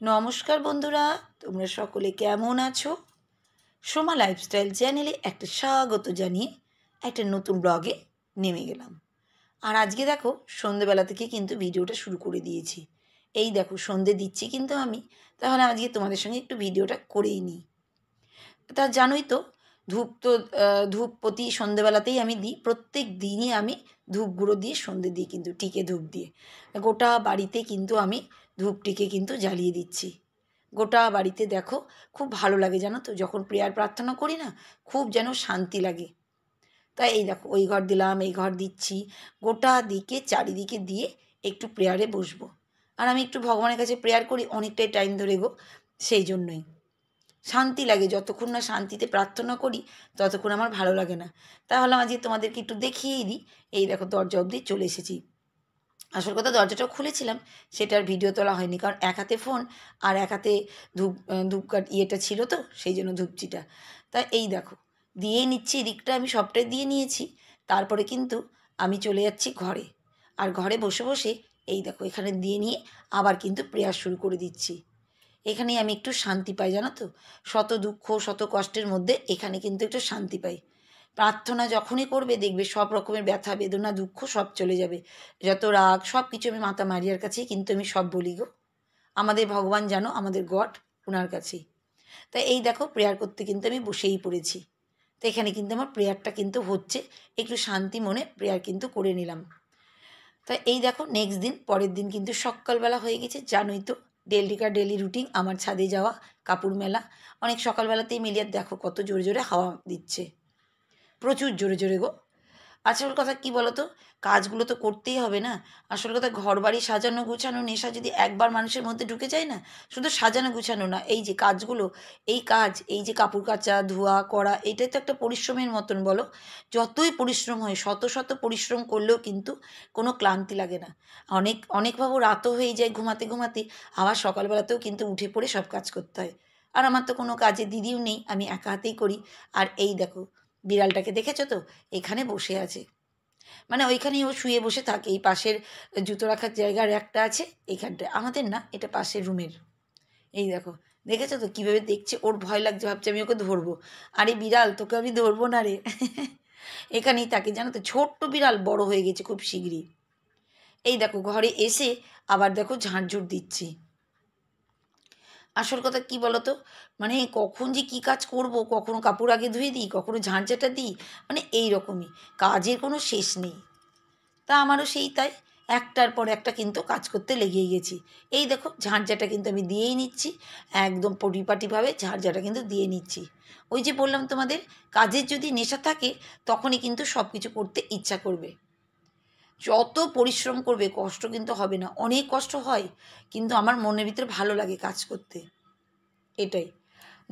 নমস্কার বন্ধুরা, তোমরা সকলে কেমন আছো? সোমা লাইফস্টাইল চ্যানেলে একটা স্বাগত জানিয়ে একটা নতুন ব্লগে নেমে গেলাম। আর আজকে দেখো সন্ধেবেলা থেকে কিন্তু ভিডিওটা শুরু করে দিয়েছি। এই দেখো সন্ধে দিচ্ছি কিন্তু আমি, তাহলে আজকে তোমাদের সঙ্গে একটু ভিডিওটা করেই নিই। তা জানোই তো, ধূপ তো ধূপ প্রতি সন্ধেবেলাতেই আমি দিই। প্রত্যেক দিনই আমি ধূপ গুঁড়ো দিয়ে সন্ধে দিই, কিন্তু টিকে ধূপ দিয়ে গোটা বাড়িতে কিন্তু আমি ধূপটিকে কিন্তু জ্বালিয়ে দিচ্ছি। গোটা বাড়িতে দেখো, খুব ভালো লাগে জানো তো, যখন প্রেয়ার প্রার্থনা করি না, খুব যেন শান্তি লাগে। তাই এই দেখো, ওই ঘর দিলাম, এই ঘর দিচ্ছি, গোটা দিকে চারিদিকে দিয়ে একটু প্রেয়ারে বসবো। আর আমি একটু ভগবানের কাছে প্রেয়ার করি অনেকটাই টাইম ধরে গো, সেই জন্যই শান্তি লাগে। যতক্ষণ না শান্তিতে প্রার্থনা করি ততক্ষণ আমার ভালো লাগে না। তাহলে আজকে তোমাদেরকে একটু দেখিয়েই দিই। এই দেখো দরজা অবধি চলে এসেছি। আসল কথা, দরজাটা খুলেছিলাম, সেটার ভিডিও তোলা হয়নি, কারণ এক হাতে ফোন আর এক হাতে ধূপকাঠ ইয়েটা ছিল, তো সেই জন্য ধূপচিটা। তা এই দেখো দিয়ে নিচ্ছি, এদিকটা আমি সবটাই দিয়ে নিয়েছি। তারপরে কিন্তু আমি চলে যাচ্ছি ঘরে। আর ঘরে বসে বসে এই দেখো এখানে দিয়ে নিয়ে আবার কিন্তু প্রেয়ার শুরু করে দিচ্ছি। এখানেই আমি একটু শান্তি পাই জানো তো। শত দুঃখ শত কষ্টের মধ্যে এখানে কিন্তু একটু শান্তি পাই। প্রার্থনা যখনই করবে দেখবে সব রকমের ব্যথা বেদনা দুঃখ সব চলে যাবে। যত রাগ সব কিছু আমি মাতা মারিয়ার কাছেই কিন্তু আমি সব বলি গো। আমাদের ভগবান জানো, আমাদের গড ওনার কাছেই। তাই এই দেখো প্রেয়ার করতে কিন্তু আমি বসেই পড়েছি। তো এখানে কিন্তু আমার প্রেয়ারটা কিন্তু হচ্ছে, একটু শান্তি মনে প্রেয়ার কিন্তু করে নিলাম। তা এই দেখো নেক্সট দিন, পরের দিন কিন্তু সকালবেলা হয়ে গেছে। জানোই তো ডেলি রুটিন আমার ছাদে যাওয়া, কাপড় মেলা। অনেক সকালবেলাতেই মিলিয়ে দেখো কত জোরে জোরে হাওয়া দিচ্ছে, প্রচুর জোরে জোরে গো। আসল কথা কি বলো তো, কাজগুলো তো করতেই হবে না। আসল কথা, ঘর বাড়ি সাজানো গুছানো নেশা যদি একবার মানুষের মধ্যে ঢুকে যায় না, শুধু সাজানো গুছানো না, এই যে কাজগুলো, এই কাজ, এই যে কাপড় কাচা ধোয়া করা, এটাই তো একটা পরিশ্রমের মতন বলো। যতই পরিশ্রম হয়, শত শত পরিশ্রম করলেও কিন্তু কোনো ক্লান্তি লাগে না। অনেকভাবে রাতও হয়ে যায় ঘুমাতে ঘুমাতে, আবার সকালবেলাতেও কিন্তু উঠে পড়ে সব কাজ করতে হয়। আর আমার তো কোনো কাজে দিদিও নেই, আমি একা হাতেই করি। আর এই দেখো বিড়ালটাকে দেখেছো তো, এখানে বসে আছে। মানে ওইখানেই ও শুয়ে বসে থাকে। এই পাশের জুতো রাখার জায়গার একটা আছে এইখানটায়, আমাদের না, এটা পাশের রুমের। এই দেখো, দেখেছো তো কীভাবে দেখছে, ওর ভয় লাগছে, ভাবছে আমি ওকে ধরবো। আরে বিড়াল, তোকে আমি ধরবো না রে। এখানেই থাকে জানো তো, ছোট্ট বিড়াল, বড় হয়ে গেছে খুব শিগগিরই। এই দেখো ঘরে এসে আবার দেখো ঝাড়ঝুড় দিচ্ছি। আসল কথা কি বলতো, মানে কখন যে কী কাজ করব, কখনো কাপড় আগে ধুয়ে দিই, কখনো ঝাঁঝাটা দিই, মানে এই রকমই, কাজের কোনো শেষ নেই। তা আমারও সেই তাই, একটার পর একটা কিন্তু কাজ করতে লেগেই গেছি। এই দেখো ঝাঁঝাটা কিন্তু আমি দিয়েই নিচ্ছি, একদম পরিপাটিভাবে ঝাঁঝাটা কিন্তু দিয়ে নিচ্ছি। ওই যে বললাম তোমাদের, কাজের যদি নেশা থাকে তখনই কিন্তু সব কিছু করতে ইচ্ছা করবে। যত পরিশ্রম করবে কষ্ট কিন্তু হবে না, অনেক কষ্ট হয়, কিন্তু আমার মনের ভিতরে ভালো লাগে কাজ করতে, এটাই।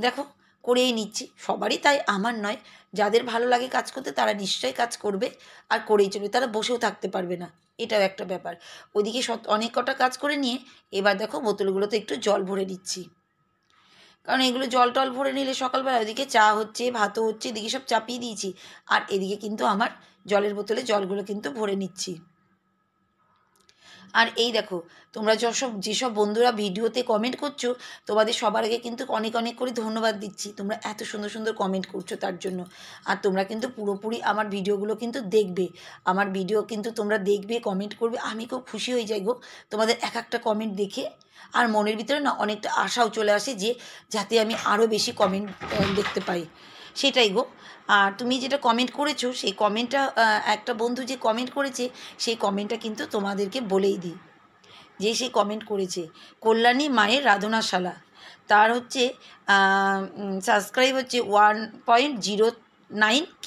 দেখো করেই নিচ্ছি, সবারই তাই, আমার নয়। যাদের ভালো লাগে কাজ করতে তারা নিশ্চয়ই কাজ করবে আর করেই চলবে, তারা বসেও থাকতে পারবে না, এটাও একটা ব্যাপার। ওইদিকে অনেক কটা কাজ করে নিয়ে এবার দেখো বোতলগুলোতে একটু জল ভরে দিচ্ছি, কারণ এগুলো জল টল ভরে নিলে সকালবেলা ওইদিকে চা হচ্ছে, ভাতও হচ্ছে, এদিকে সব চাপিয়ে দিয়েছি। আর এদিকে কিন্তু আমার জলের বোতলে জলগুলো কিন্তু ভরে নিচ্ছি। আর এই দেখো, তোমরা যেসব বন্ধুরা ভিডিওতে কমেন্ট করছো, তোমাদের সবার আগে কিন্তু অনেক অনেক করে ধন্যবাদ দিচ্ছি। তোমরা এত সুন্দর সুন্দর কমেন্ট করছো তার জন্য। আর তোমরা কিন্তু পুরোপুরি আমার ভিডিওগুলো কিন্তু দেখবে, আমার ভিডিও কিন্তু তোমরা দেখবে, কমেন্ট করবে, আমি খুব খুশি হয়ে যাই গো তোমাদের এক একটা কমেন্ট দেখে। আর মনের ভিতরে না অনেকটা আশাও চলে আসে যে যাতে আমি আরও বেশি কমেন্ট দেখতে পাই, সেটাই গো। আর তুমি যেটা কমেন্ট করেছো, সেই কমেন্টটা, একটা বন্ধু যে কমেন্ট করেছে, সেই কমেন্টটা কিন্তু তোমাদেরকে বলেই দিই। যে সে কমেন্ট করেছে, কল্যাণী মায়ের রাধনাশালা, তার হচ্ছে সাবস্ক্রাইব হচ্ছে 1.09K,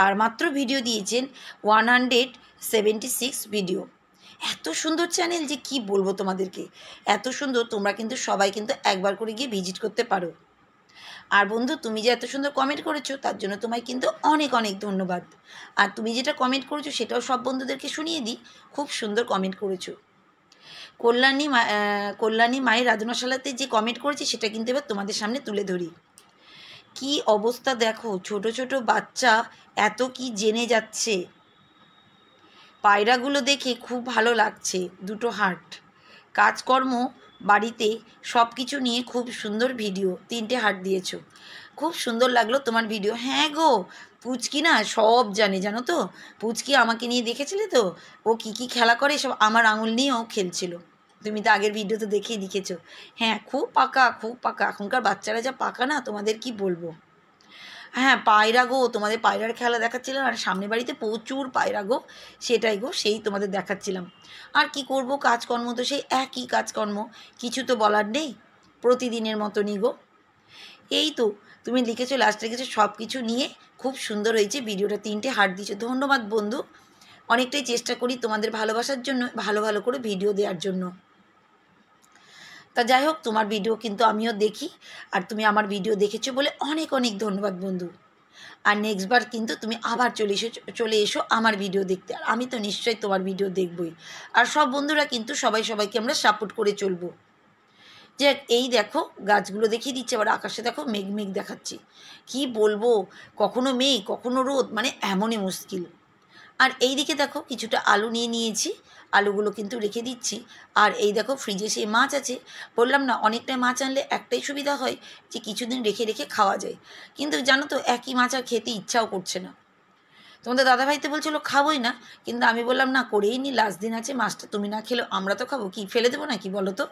আর মাত্র ভিডিও দিয়েছেন 176 ভিডিও। এত সুন্দর চ্যানেল যে কি বলবো তোমাদেরকে, এত সুন্দর। তোমরা কিন্তু সবাই কিন্তু একবার করে গিয়ে ভিজিট করতে পারো। আর বন্ধু, তুমি যে এত সুন্দর কমেন্ট করেছো তার জন্য তোমায় কিন্তু অনেক অনেক ধন্যবাদ। আর তুমি যেটা কমেন্ট করেছো সেটাও সব বন্ধুদেরকে শুনিয়ে দিই, খুব সুন্দর কমেন্ট করেছো। কল্যাণী মায়ের রাধনাশালাতে যে কমেন্ট করেছি সেটা কিন্তু এবার তোমাদের সামনে তুলে ধরি। কি অবস্থা দেখো, ছোট ছোট বাচ্চা এত কি জেনে যাচ্ছে। পায়রাগুলো দেখে খুব ভালো লাগছে, দুটো হার্ট। কাজকর্ম বাড়িতে সব কিছু নিয়ে খুব সুন্দর ভিডিও, 3টে হার্ট দিয়েছো, খুব সুন্দর লাগলো তোমার ভিডিও। হ্যাঁ গো, পুচকি না সব জানে, জানো তো। পুচকি আমাকে নিয়ে দেখেছিলে তো, ও কী কী খেলা করে সব আমার আঙুল নিয়েও খেলছিল। তুমি তো আগের ভিডিও তো দেখেই লিখেছো। হ্যাঁ, খুব পাকা, খুব পাকা। এখনকার বাচ্চারা যা পাকা না, তোমাদের কি বলবো। হ্যাঁ, পায়রা গো, তোমাদের পায়রার খেলা দেখাচ্ছিলাম। আর সামনের বাড়িতে প্রচুর পায়রা গো, সেটাই গো, সেই তোমাদের দেখাচ্ছিলাম। আর কি করব, কাজকর্ম তো সেই একই কাজকর্ম, কিছু তো বলার নেই, প্রতিদিনের মতনই গো। এই তো তুমি লিখেছো, লাস্টে লিখেছো সব কিছু নিয়ে খুব সুন্দর হয়েছে ভিডিওটা, 3টে হার্ট দিয়েছো। ধন্যবাদ বন্ধু। অনেকটাই চেষ্টা করি তোমাদের ভালোবাসার জন্য, ভালো ভালো করে ভিডিও দেওয়ার জন্য। তা যাই হোক, তোমার ভিডিও কিন্তু আমিও দেখি, আর তুমি আমার ভিডিও দেখেছো বলে অনেক অনেক ধন্যবাদ বন্ধু। আর নেক্সট বার কিন্তু তুমি আবার চলে এসো আমার ভিডিও দেখতে, আর আমি তো নিশ্চয়ই তোমার ভিডিও দেখবই। আর সব বন্ধুরা কিন্তু সবাইকে আমরা সাপোর্ট করে চলবো। যে এই দেখো গাছগুলো দেখিয়ে দিচ্ছে, আবার আকাশে দেখো মেঘ মেঘ দেখাচ্ছে। কি বলবো, কখনো মেঘ কখনো রোদ, মানে এমনই মুশকিল। আর এই দিকে দেখো কিছুটা আলু নিয়ে নিয়েছি, আলুগুলো কিন্তু রেখে দিচ্ছি। আর এই দেখো ফ্রিজে সেই মাছ আছে, বললাম না অনেকটাই মাছ আনলে একটাই সুবিধা হয় যে কিছুদিন রেখে রেখে খাওয়া যায়। কিন্তু জানো তো একই মাছ আর খেতে ইচ্ছাও করছে না। তোমাদের দাদাভাই তো বলছিল খাবোই না, কিন্তু আমি বললাম না, করেই নি, লাস্ট দিন আছে, মাছটা তুমি না খেলেও আমরা তো খাবো, কি ফেলে দেবো নাকি বলো তো।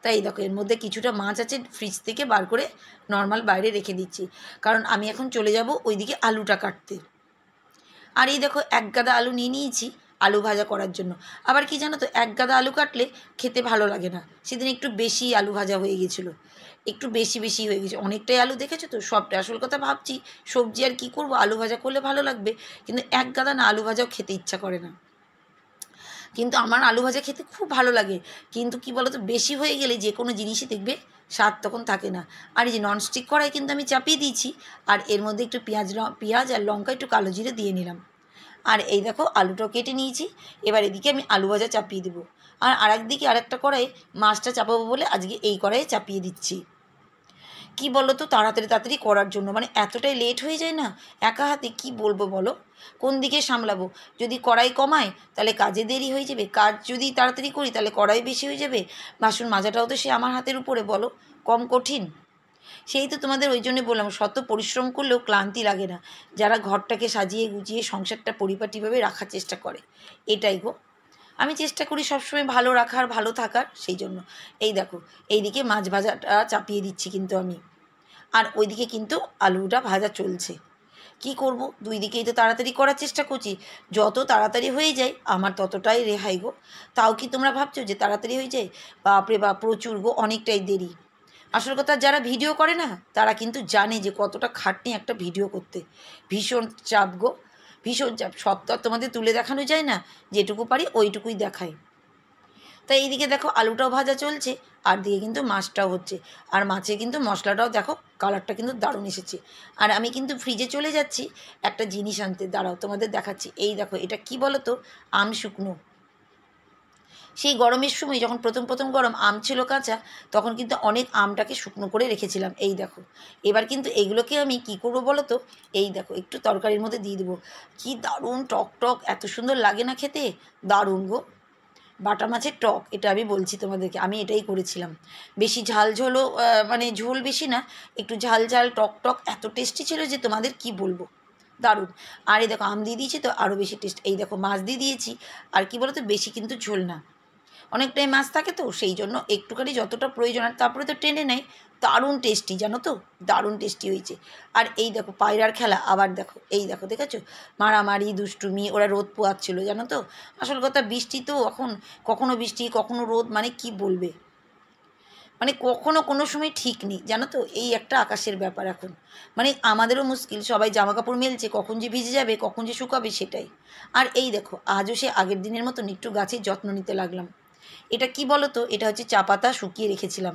তাই দেখো এর মধ্যে কিছুটা মাছ আছে, ফ্রিজ থেকে বার করে নর্মাল বাইরে রেখে দিচ্ছি, কারণ আমি এখন চলে যাব ওইদিকে আলুটা কাটতে। আর এই দেখো এক গাদা আলু নিয়ে নিয়েছি আলু ভাজা করার জন্য। আবার কি জানো তো, এক গাদা আলু কাটলে খেতে ভালো লাগে না। সেদিন একটু বেশি আলু ভাজা হয়ে গেছিলো, একটু বেশি বেশি হয়ে গেছে, অনেকটাই আলু দেখেছো তো সবটা। আসল কথা ভাবছি সবজি আর কি করব, আলু ভাজা করলে ভালো লাগবে, কিন্তু এক গাদা না আলু ভাজাও খেতে ইচ্ছা করে না। কিন্তু আমার আলু ভাজা খেতে খুব ভালো লাগে, কিন্তু কি বলো তো, বেশি হয়ে গেলে যে কোনো জিনিসই দেখবে স্বাদ তখন থাকে না। আর এই যে ননস্টিক কড়াই কিন্তু আমি চাপিয়ে দিয়েছি, আর এর মধ্যে একটু পেঁয়াজ আর লঙ্কা একটু কালো জিরে দিয়ে নিলাম। আর এই দেখো আলুটাও কেটে নিয়েছি, এবার এদিকে আমি আলু ভাজা চাপিয়ে দেবো। আর আরেকদিকে আরেকটা কড়াইয়ে মাছটা চাপাবো বলে আজকে এই কড়াইয়ে চাপিয়ে দিচ্ছি। কি বলো তো, তাড়াতাড়ি তাড়াতাড়ি করার জন্য, মানে এতটাই লেট হয়ে যায় না, একা হাতে কি বলবো বলো, কোন দিকে সামলাবো। যদি কড়াই কমাই তাহলে কাজে দেরি হয়ে যাবে, কাজ যদি তাড়াতাড়ি করি তাহলে কড়াই বেশি হয়ে যাবে, বাসন মাজাটাও তো সে আমার হাতের উপরে, বলো কম কঠিন। সেই তো তোমাদের ওই জন্য বললাম, শত পরিশ্রম করলেও ক্লান্তি লাগে না যারা ঘরটাকে সাজিয়ে গুছিয়ে সংসারটা পরিপাটিভাবে রাখার চেষ্টা করে। এটাই গো, আমি চেষ্টা করি সবসময় ভালো রাখার, ভালো থাকার, সেই জন্য। এই দেখো এইদিকে মাছ ভাজাটা চাপিয়ে দিচ্ছি কিন্তু আমি, আর ওইদিকে কিন্তু আলুটা ভাজা চলছে। কি করব, দুই দিকেই তো তাড়াতাড়ি করার চেষ্টা করছি, যত তাড়াতাড়ি হয়ে যায় আমার ততটাই রেহাই গো। তাও কি তোমরা ভাবছো যে তাড়াতাড়ি হয়ে যায়? বাপরে বাপ, প্রচুর গো, অনেকটাই দেরি। আসল কথা যারা ভিডিও করে না তারা কিন্তু জানে যে কতটা খাটনি একটা ভিডিও করতে, ভীষণ চাপ গো, ভীষণ চাপ। সব তো আর তোমাদের তুলে দেখানো যায় না, যেটুকু পারি ওইটুকুই দেখাই। তাই এইদিকে দেখো আলুটাও ভাজা চলছে, আর দিকে কিন্তু মাছটাও হচ্ছে। আর মাছে কিন্তু মশলাটাও দেখো, কালারটা কিন্তু দারুণ এসেছে। আর আমি কিন্তু ফ্রিজে চলে যাচ্ছি একটা জিনিস আনতে, দাঁড়াও তোমাদের দেখাচ্ছি। এই দেখো এটা কি বলো তো, আম শুকনো। সেই গরমের সময় যখন প্রথম প্রথম গরম, আম ছিল কাঁচা, তখন কিন্তু অনেক আমটাকে শুকনো করে রেখেছিলাম। এই দেখো এবার কিন্তু এইগুলোকে আমি কি করবো বলো তো, এই দেখো একটু তরকারির মধ্যে দিয়ে দেবো। কি দারুণ টক টক, এত সুন্দর লাগে না খেতে, দারুণ গো। বাটা মাছের টক, এটা আমি বলছি তোমাদেরকে, আমি এটাই করেছিলাম। বেশি ঝাল ঝোলও, মানে ঝোল বেশি না, একটু ঝাল ঝাল টক টক, এত টেস্টি ছিল যে তোমাদের কি বলবো, দারুণ। আর এই দেখো আম দিয়ে দিয়েছি তো আরও বেশি টেস্ট। এই দেখো মাছ দিয়ে দিয়েছি, আর কি বলো তো, বেশি কিন্তু ঝোল না, অনেকটাই মাছ থাকে তো সেই জন্য একটুখানি যতটা প্রয়োজন, আর তারপরে তো টেনে নেয়। দারুণ টেস্টি জানো তো, দারুণ টেস্টি হয়েছে। আর এই দেখো পায়রার খেলা, আবার দেখো এই দেখো, দেখেছো, মারামারি দুষ্টুমি, ওরা রোদ পোয়াচ্ছিল জানো তো। আসল কথা বৃষ্টি তো এখন, কখনো বৃষ্টি কখনো রোদ, মানে কি বলবে, মানে কখনো কোনো সময় ঠিক নেই জানো তো, এই একটা আকাশের ব্যাপার এখন। মানে আমাদেরও মুশকিল, সবাই জামা কাপড় মেলছে, কখন যে ভিজে যাবে কখন যে শুকাবে সেটাই। আর এই দেখো আজও সে আগের দিনের মতন একটু গাছের যত্ন নিতে লাগলাম। এটা কি বলো তো, এটা হচ্ছে চা পাতা শুকিয়ে রেখেছিলাম,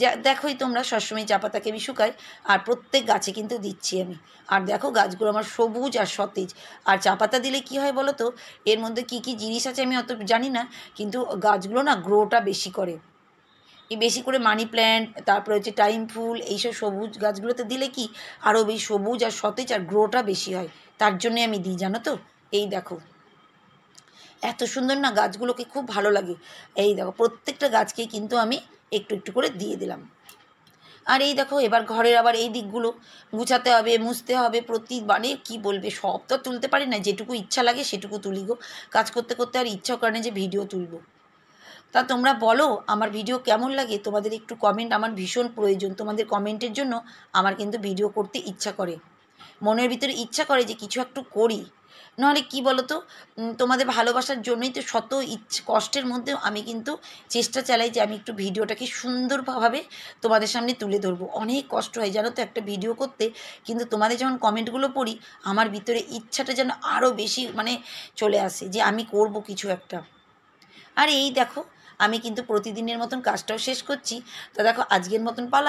যা দেখোই তোমরা সবসময় চা পাতাকে আমি শুকাই, আর প্রত্যেক গাছে কিন্তু দিচ্ছি আমি। আর দেখো গাছগুলো আমার সবুজ আর সতেজ। আর চা পাতা দিলে কি হয় বলো তো, এর মধ্যে কি কি জিনিস আছে আমি অত জানি না, কিন্তু গাছগুলো না গ্রোটা বেশি করে। এই বেশি করে মানি প্ল্যান্ট, তারপরে হচ্ছে টাইম ফুল, এইসব সবুজ গাছগুলোতে দিলে কি আরও বেশি সবুজ আর সতেজ আর গ্রোটা বেশি হয়, তার জন্যে আমি দিই জানো তো। এই দেখো এত সুন্দর না গাছগুলোকে, খুব ভালো লাগে। এই দেখো প্রত্যেকটা গাছকেই কিন্তু আমি একটু একটু করে দিয়ে দিলাম। আর এই দেখো এবার ঘরের আবার এই দিকগুলো গুছাতে হবে, মুছতে হবে। প্রতিবারে কি বলবে, সব তো তুলতে পারি না, যেটুকু ইচ্ছা লাগে সেটুকু তুলি গো। কাজ করতে করতে আর ইচ্ছাও করে না যে ভিডিও তুলবো। তা তোমরা বলো আমার ভিডিও কেমন লাগে, তোমাদের একটু কমেন্ট আমার ভীষণ প্রয়োজন। তোমাদের কমেন্টের জন্য আমার কিন্তু ভিডিও করতে ইচ্ছা করে, মনের ভিতরে ইচ্ছা করে যে কিছু একটু করি। নাহলে কি বলো তো, তোমাদের ভালোবাসার জন্যই তো শত কষ্টের মধ্যেও আমি কিন্তু চেষ্টা চালাই যে আমি একটু ভিডিওটাকে সুন্দরভাবে তোমাদের সামনে তুলে ধরবো। অনেক কষ্ট হয় জানো তো একটা ভিডিও করতে, কিন্তু তোমাদের যখন কমেন্টগুলো পড়ি আমার ভিতরে ইচ্ছাটা যেন আরও বেশি মানে চলে আসে যে আমি করব কিছু একটা। আর এই দেখো আমি কিন্তু প্রতিদিনের মতন কাজটাও শেষ করছি। তো দেখো আজকের মতন পালা।